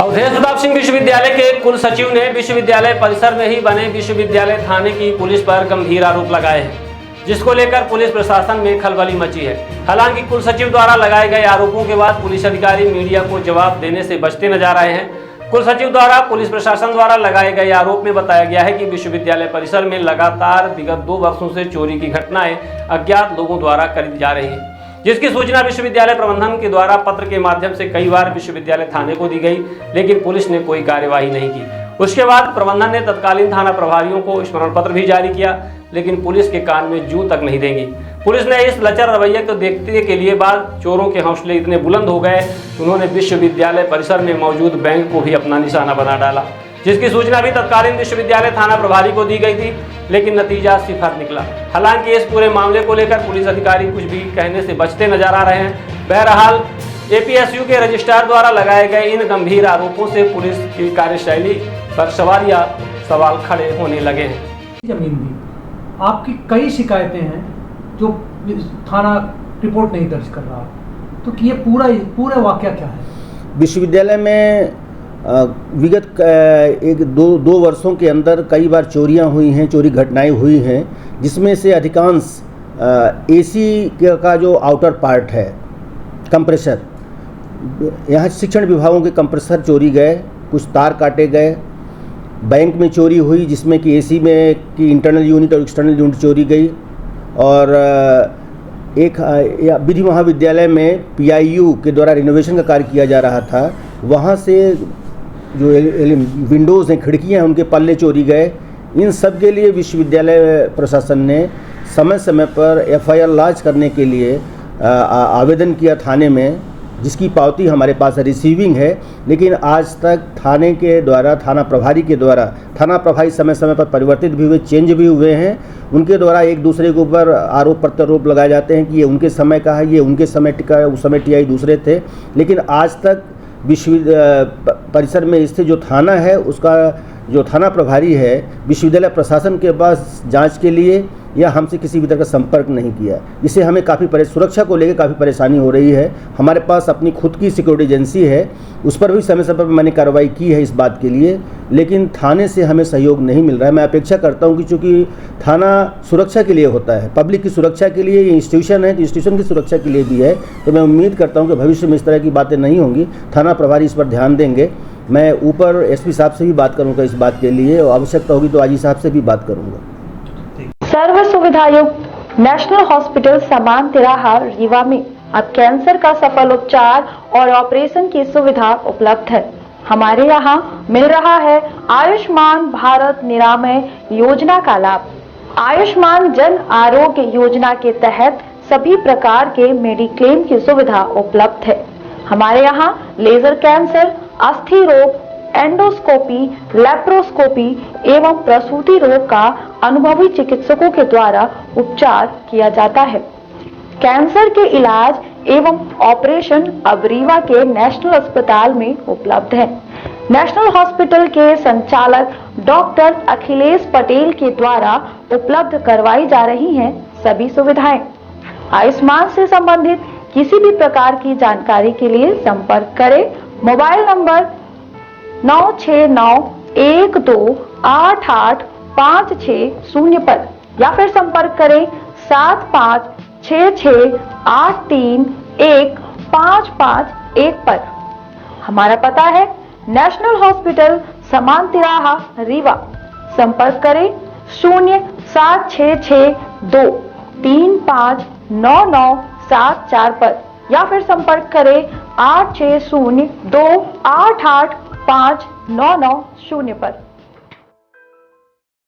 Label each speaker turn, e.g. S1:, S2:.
S1: अवधेश प्रताप सिंह विश्वविद्यालय के कुल सचिव ने विश्वविद्यालय परिसर में ही बने विश्वविद्यालय थाने की पुलिस पर गंभीर आरोप लगाए हैं, जिसको लेकर पुलिस प्रशासन में खलबली मची है। हालांकि कुल सचिव द्वारा लगाए गए आरोपों के बाद पुलिस अधिकारी मीडिया को जवाब देने से बचते नजर आए हैं। कुल सचिव द्वारा पुलिस प्रशासन द्वारा लगाए गए आरोप में बताया गया है कि विश्वविद्यालय परिसर में लगातार विगत 2 वर्षों से चोरी की घटनाएं अज्ञात लोगों द्वारा करी जा रही है, जिसकी सूचना विश्वविद्यालय प्रबंधन के द्वारा पत्र के माध्यम से कई बार विश्वविद्यालय थाने को दी गई, लेकिन पुलिस ने कोई कार्यवाही नहीं की। उसके बाद प्रबंधन ने तत्कालीन थाना प्रभारियों को स्मरण पत्र भी जारी किया, लेकिन पुलिस के कान में जू तक नहीं देंगी। पुलिस ने इस लचर रवैये को देखने के लिए बाद चोरों के हौसले इतने बुलंद हो गए, उन्होंने विश्वविद्यालय परिसर में मौजूद बैंक को भी अपना निशाना बना डाला, जिसकी सूचना भी तत्कालीन विश्वविद्यालय थाना प्रभारी को दी गई थी, लेकिन नतीजा सिफर निकला। हालांकि इस पूरे मामले को लेकर पुलिस अधिकारी कुछ भी कहने से बचते नजर आ रहे हैं। बहरहाल एपीएसयू के रजिस्ट्रार द्वारा लगाए गए इन गंभीर आरोपों से पुलिस की कार्यशैली पर सवाल खड़े होने लगे हैं।
S2: जमीन भी आपकी कई शिकायतें हैं जो थाना रिपोर्ट नहीं दर्ज कर रहा, तो ये पूरा वाकया क्या है?
S3: विश्वविद्यालय में विगत दो वर्षों के अंदर कई बार चोरियां हुई हैं, चोरी घटनाएं हुई हैं, जिसमें से अधिकांश एसी का जो आउटर पार्ट है, कंप्रेसर, यहाँ शिक्षण विभागों के कंप्रेसर चोरी गए, कुछ तार काटे गए। बैंक में चोरी हुई जिसमें कि एसी में की इंटरनल यूनिट और एक्सटर्नल यूनिट चोरी गई, और एक विधि महाविद्यालय में पीआईयू के द्वारा रिनोवेशन का कार्य किया जा रहा था, वहाँ से जो विंडोज़ हैं, खिड़कियाँ हैं, उनके पल्ले चोरी गए। इन सब के लिए विश्वविद्यालय प्रशासन ने समय समय पर एफआईआर लॉन्च करने के लिए आवेदन किया थाने में, जिसकी पावती हमारे पास रिसीविंग है, लेकिन आज तक थाने के द्वारा, थाना प्रभारी के द्वारा, थाना प्रभारी समय समय पर परिवर्तित भी हुए, चेंज भी हुए हैं, उनके द्वारा एक दूसरे के ऊपर आरोप प्रत्यारोप लगाए जाते हैं कि ये उनके समय का है, ये उनके समय का, उस समय टीआई दूसरे थे। लेकिन आज तक विश्वविद्यालय परिसर में स्थित जो थाना है, उसका जो थाना प्रभारी है, विश्वविद्यालय प्रशासन के पास जांच के लिए या हमसे किसी भी तरह का संपर्क नहीं किया, जिससे हमें काफ़ी सुरक्षा को लेकर काफ़ी परेशानी हो रही है। हमारे पास अपनी खुद की सिक्योरिटी एजेंसी है, उस पर भी समय समय पर मैंने कार्रवाई की है इस बात के लिए, लेकिन थाने से हमें सहयोग नहीं मिल रहा है। मैं अपेक्षा करता हूं कि चूँकि थाना सुरक्षा के लिए होता है, पब्लिक की सुरक्षा के लिए, ये इंस्टीट्यूशन है, इंस्टीट्यूशन की सुरक्षा के लिए भी है, तो मैं उम्मीद करता हूँ कि भविष्य में इस तरह की बातें नहीं होंगी, थाना प्रभारी इस पर ध्यान देंगे। मैं ऊपर एसपी साहब से भी बात करूँगा इस बात के लिए, और आवश्यकता होगी तो आजी साहब से भी बात करूँगा।
S4: सर्व सुविधायुक्त नेशनल हॉस्पिटल समान तिराहा रीवा में अब कैंसर का सफल उपचार और ऑपरेशन की सुविधा उपलब्ध है। हमारे यहाँ मिल रहा है आयुष्मान भारत निरामय योजना का लाभ। आयुष्मान जन आरोग्य योजना के तहत सभी प्रकार के मेडिक्लेम की सुविधा उपलब्ध है। हमारे यहाँ लेजर कैंसर, अस्थि रोग, एंडोस्कोपी, लेप्रोस्कोपी एवं प्रसूति रोग का अनुभवी चिकित्सकों के द्वारा उपचार किया जाता है। कैंसर के इलाज एवं ऑपरेशन अब रीवा के नेशनल अस्पताल में उपलब्ध है। नेशनल हॉस्पिटल के संचालक डॉक्टर अखिलेश पटेल के द्वारा उपलब्ध करवाई जा रही हैं सभी सुविधाएं। आयुष्मान से संबंधित किसी भी प्रकार की जानकारी के लिए संपर्क करें मोबाइल नंबर 9691288560 पर, या फिर संपर्क करें 7566831551 पर। हमारा पता है नेशनल हॉस्पिटल समान तिराहा रीवा। संपर्क करें 07662359974 पर, या फिर संपर्क करें 8602885990 पर।